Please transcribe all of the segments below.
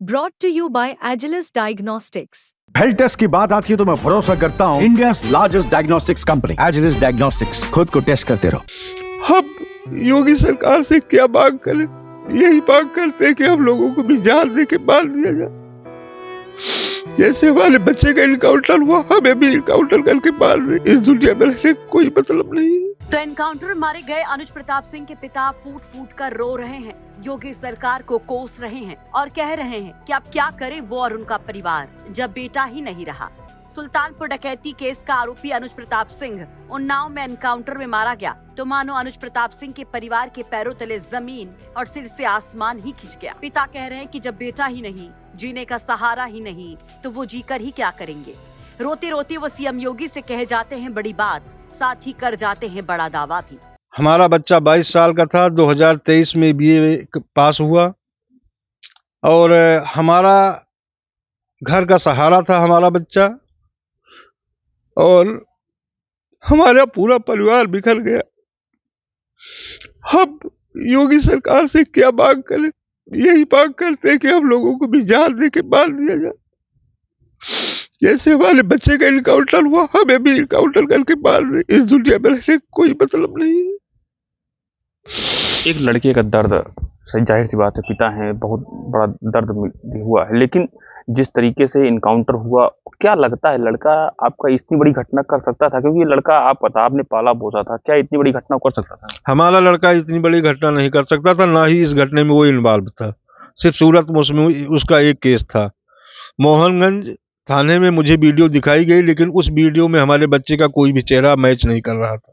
Brought to you by Agilus Diagnostics. Health test की बात आती है तो मैं भरोसा करता हूँ India's largest diagnostics company Agilus diagnostics. खुद को टेस्ट करते रहो। हम योगी सरकार से क्या मांग करें? यही मांग करते हैं कि हम लोगों को भी जान दे के मार दिया जाए। जैसे हमारे बच्चे का इनकाउंटर हुआ, हमें भी इनकाउंटर करके मार दे। इस दुनिया में रहने का कोई मतलब नहीं है। तो एनकाउंटर में मारे गए अनुज प्रताप सिंह के पिता फूट फूट कर रो रहे हैं, योगी सरकार को कोस रहे हैं और कह रहे हैं कि अब क्या करे वो और उनका परिवार जब बेटा ही नहीं रहा। सुल्तानपुर डकैती केस का आरोपी अनुज प्रताप सिंह उन्नाव में एनकाउंटर में मारा गया तो मानो अनुज प्रताप सिंह के परिवार के पैरों तले जमीन और सिर से आसमान ही खिंच गया। पिता कह रहे हैं कि जब बेटा ही नहीं, जीने का सहारा ही नहीं, तो वो जीकर ही क्या करेंगे। रोते रोते वो सीएम योगी से कहे जाते हैं बड़ी बात, साथ ही कर जाते हैं बड़ा दावा भी। हमारा बच्चा 22 साल का था, 2023 में बीए पास हुआ और हमारा घर का सहारा था हमारा बच्चा, और हमारा पूरा परिवार बिखर गया। हम योगी सरकार से क्या मांग करें? यही मांग करते हैं कि हम लोगों को भी जान दे के मार दिया जाए। जैसे हमारे बच्चे का इनकाउंटर हुआ, हमें भी इनकाउंटर करके मार दे। इस दुनिया में रहने का कोई मतलब नहीं है। एक लड़के का दर्द, सही जाहिर सी बात है, पिता है, बहुत बड़ा दर्द हुआ है, लेकिन जिस तरीके से इनकाउंटर हुआ, क्या लगता है लड़का आपका इतनी बड़ी घटना कर सकता था? क्योंकि ये लड़का आपने पाला पोसा था, क्या इतनी बड़ी घटना कर सकता था? हमारा लड़का इतनी बड़ी घटना नहीं कर सकता था, ना ही इस घटने में वो इन्वॉल्व था। सिर्फ सूरत में उसका एक केस था। मोहनगंज थाने में मुझे वीडियो दिखाई गई, लेकिन उस वीडियो में हमारे बच्चे का कोई भी चेहरा मैच नहीं कर रहा था।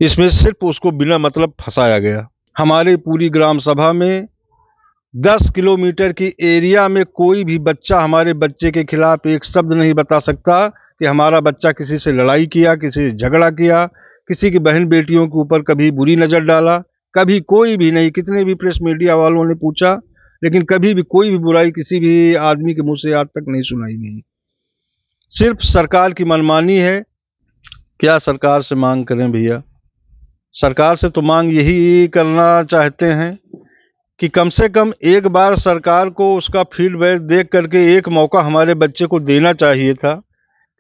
इसमें सिर्फ उसको बिना मतलब फंसाया गया। हमारे पूरी ग्राम सभा में 10 किलोमीटर की एरिया में कोई भी बच्चा हमारे बच्चे के खिलाफ एक शब्द नहीं बता सकता कि हमारा बच्चा किसी से लड़ाई किया, किसी से झगड़ा किया, किसी की बहन बेटियों के ऊपर कभी बुरी नज़र डाला। कभी कोई भी नहीं। कितने भी प्रेस मीडिया वालों ने पूछा, लेकिन कभी भी कोई भी बुराई किसी भी आदमी के मुंह से आज तक नहीं सुनाई गई। सिर्फ सरकार की मनमानी है। क्या सरकार से मांग करें भैया? सरकार से तो मांग यही करना चाहते हैं कि कम से कम एक बार सरकार को उसका फीडबैक देख करके एक मौका हमारे बच्चे को देना चाहिए था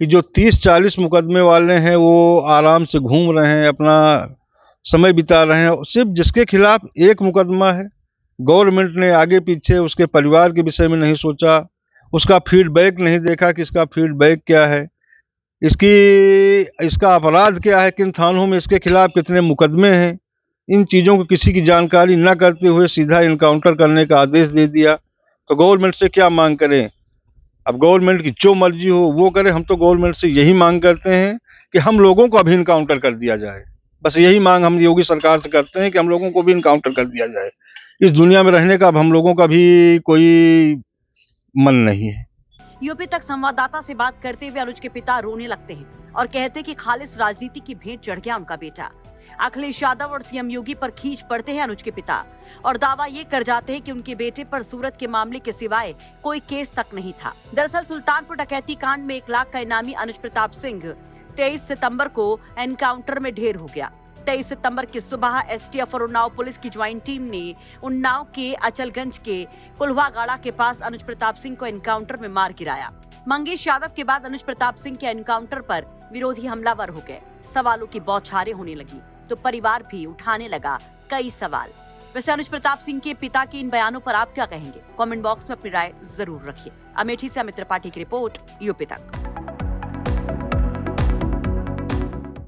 कि जो 30-40 मुकदमे वाले हैं वो आराम से घूम रहे हैं, अपना समय बिता रहे हैं। सिर्फ जिसके खिलाफ एक मुकदमा है, गवर्नमेंट ने आगे पीछे उसके परिवार के विषय में नहीं सोचा, उसका फीडबैक नहीं देखा कि इसका फीडबैक क्या है, इसका अपराध क्या है, किन थानों में इसके खिलाफ कितने मुकदमे हैं। इन चीज़ों को किसी की जानकारी न करते हुए सीधा इनकाउंटर करने का आदेश दे दिया। तो गवर्नमेंट से क्या मांग करें? अब गवर्नमेंट की जो मर्जी हो वो करे। हम तो गवर्नमेंट से यही मांग करते हैं कि हम लोगों को अभी इनकाउंटर कर दिया जाए। बस यही मांग हम योगी सरकार से करते हैं कि हम लोगों को भी इनकाउंटर कर दिया जाए। इस दुनिया में रहने का अब हम लोगों का भी कोई मन नहीं है। यूपी तक संवाददाता से बात करते हुए अनुज के पिता रोने लगते हैं और कहते हैं कि खालिस राजनीति की भेंट चढ़ गया उनका बेटा। अखिलेश यादव और सीएम योगी पर खींच पड़ते हैं अनुज के पिता और दावा ये कर जाते हैं कि उनके बेटे पर सूरत के मामले के सिवाय कोई केस तक नहीं था। दरअसल सुल्तानपुर डकैती कांड में 1 लाख का इनामी अनुज प्रताप सिंह 23 सितंबर को एनकाउंटर में ढेर हो गया। 23 सितंबर की सुबह एसटीएफ और उन्नाव पुलिस की ज्वाइंट टीम ने उन्नाव के अचलगंज के कुल्हा गाड़ा के पास अनुज प्रताप सिंह को एनकाउंटर में मार गिराया। मंगेश यादव के बाद अनुज प्रताप सिंह के एनकाउंटर पर विरोधी हमलावर हो गए। सवालों की बौछारें होने लगी तो परिवार भी उठाने लगा कई सवाल। वैसे अनुज प्रताप सिंह के पिता के इन बयानों पर आप क्या कहेंगे? कमेंट बॉक्स में अपनी राय जरूर रखिए। अमेठी से अमित त्रिपाठी की रिपोर्ट, यूपी तक।